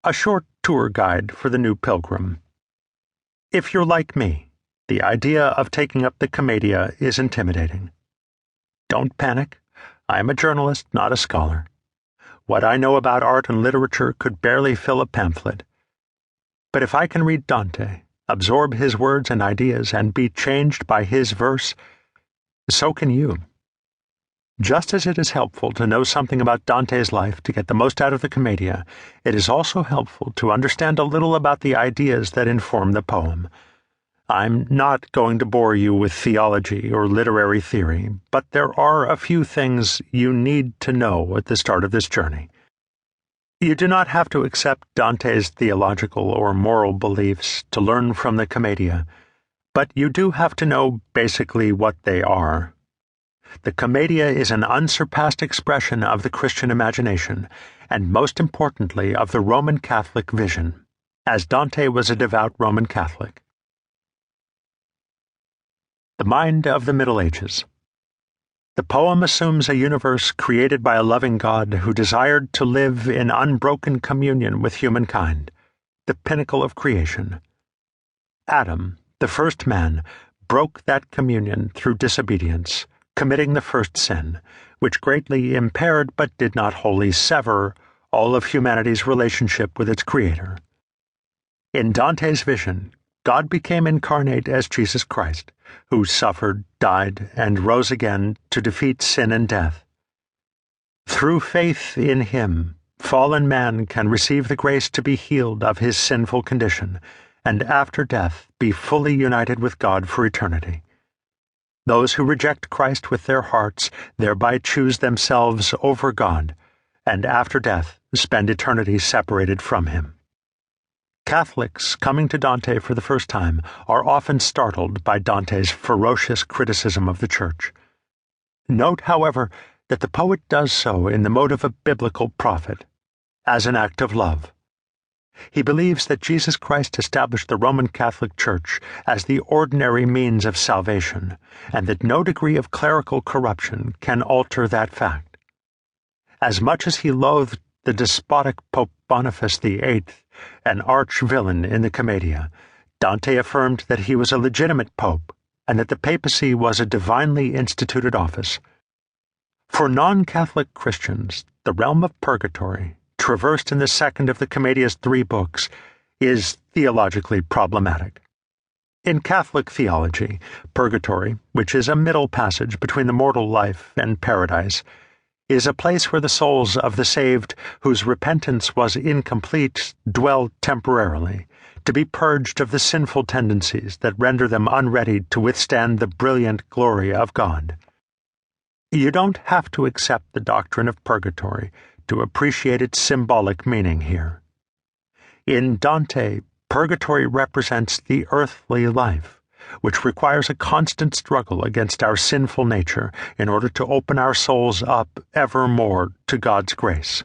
A short tour guide for the new pilgrim. If you're like me, the idea of taking up the Commedia is intimidating. Don't panic. I am a journalist, not a scholar. What I know about art and literature could barely fill a pamphlet. But if I can read Dante, absorb his words and ideas, and be changed by his verse, so can you. Just as it is helpful to know something about Dante's life to get the most out of the Commedia, it is also helpful to understand a little about the ideas that inform the poem. I'm not going to bore you with theology or literary theory, but there are a few things you need to know at the start of this journey. You do not have to accept Dante's theological or moral beliefs to learn from the Commedia, but you do have to know basically what they are. The Commedia is an unsurpassed expression of the Christian imagination, and most importantly of the Roman Catholic vision, as Dante was a devout Roman Catholic. The Mind of the Middle Ages. The poem assumes a universe created by a loving God who desired to live in unbroken communion with humankind, the pinnacle of creation. Adam, the first man, broke that communion through disobedience, committing the first sin, which greatly impaired but did not wholly sever all of humanity's relationship with its Creator. In Dante's vision, God became incarnate as Jesus Christ, who suffered, died, and rose again to defeat sin and death. Through faith in him, fallen man can receive the grace to be healed of his sinful condition, and after death be fully united with God for eternity. Those who reject Christ with their hearts thereby choose themselves over God, and after death spend eternity separated from him. Catholics coming to Dante for the first time are often startled by Dante's ferocious criticism of the Church. Note, however, that the poet does so in the mode of a biblical prophet, as an act of love. He believes that Jesus Christ established the Roman Catholic Church as the ordinary means of salvation, and that no degree of clerical corruption can alter that fact. As much as he loathed the despotic Pope Boniface VIII, an arch-villain in the Commedia, Dante affirmed that he was a legitimate pope, and that the papacy was a divinely instituted office. For non-Catholic Christians, the realm of purgatory, traversed in the second of the Commedia's 3 books, is theologically problematic. In Catholic theology, purgatory, which is a middle passage between the mortal life and paradise, is a place where the souls of the saved whose repentance was incomplete dwell temporarily, to be purged of the sinful tendencies that render them unready to withstand the brilliant glory of God. You don't have to accept the doctrine of purgatory to appreciate its symbolic meaning here. In Dante, purgatory represents the earthly life, which requires a constant struggle against our sinful nature in order to open our souls up ever more to God's grace.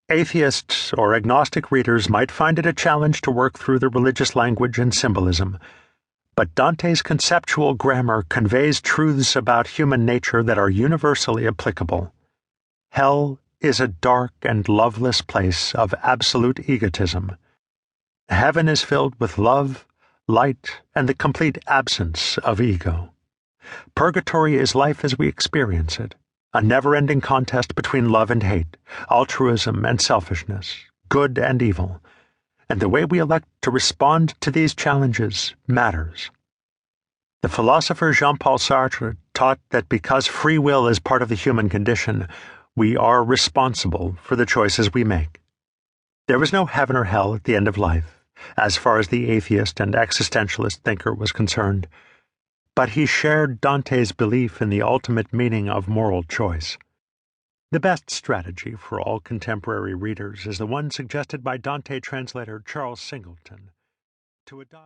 Atheists or agnostic readers might find it a challenge to work through the religious language and symbolism, but Dante's conceptual grammar conveys truths about human nature that are universally applicable. Hell is a dark and loveless place of absolute egotism. Heaven is filled with love, light, and the complete absence of ego. Purgatory is life as we experience it, a never-ending contest between love and hate, altruism and selfishness, good and evil, and the way we elect to respond to these challenges matters. The philosopher Jean-Paul Sartre taught that because free will is part of the human condition, we are responsible for the choices we make. There was no heaven or hell at the end of life, as far as the atheist and existentialist thinker was concerned, but he shared Dante's belief in the ultimate meaning of moral choice. The best strategy for all contemporary readers is the one suggested by Dante translator Charles Singleton: to adopt